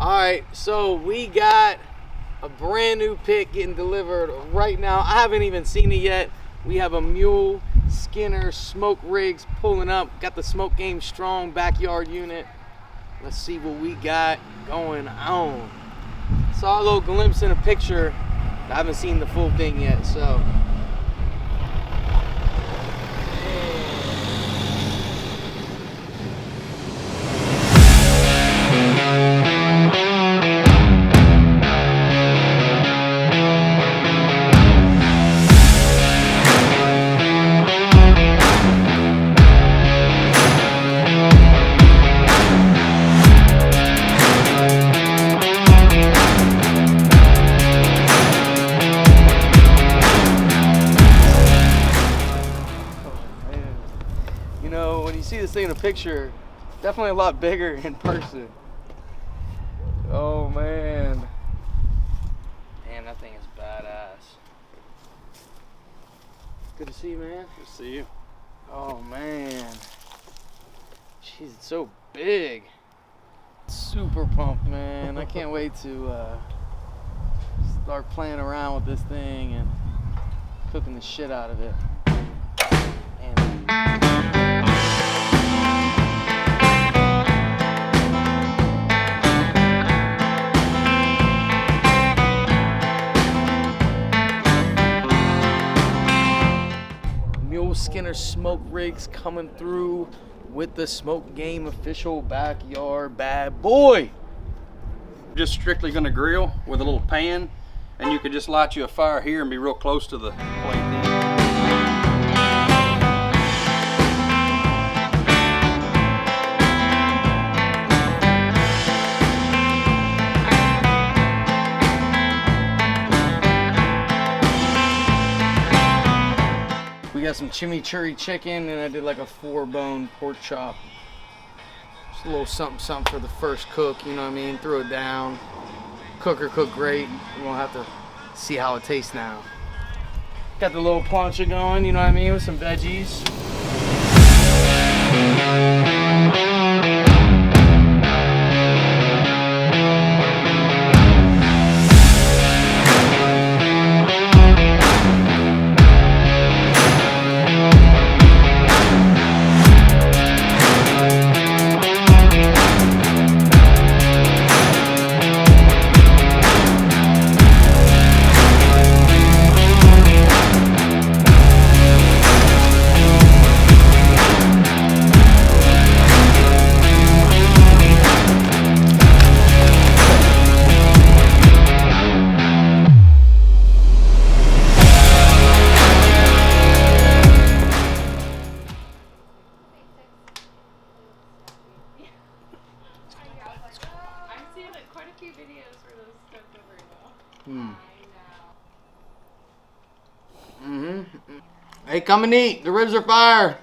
Alright, so we got a brand new pit getting delivered right now. I haven't even seen it yet. We have a Mules Skinner smoke rigs pulling up. Got the smoke game strong backyard unit. Let's see what we got going on. Saw a little glimpse in a picture. I haven't seen the full thing yet, so. You know, when you see this thing in a picture, definitely a lot bigger in person. Oh man. Man, that thing is badass. Good to see you, man. Good to see you. Oh man. Jeez, it's so big. Super pumped, man. I can't wait to start playing around with this thing and cooking the shit out of it. Mules Skinner smoke rigs coming through with the smoke game official backyard bad boy. Just strictly gonna grill with a little pan, and you could just light you a fire here and be real close to the plate then. We got some chimichurri chicken, and I did like a 4-bone pork chop. Just a little something for the first cook, you know what I mean? Throw it down. Cooker cooked great. We'll have to see how it tastes now. Got the little plancha going, you know what I mean, with some veggies. Quite a few videos where those cooked over well. Hey, come and eat. The ribs are fire.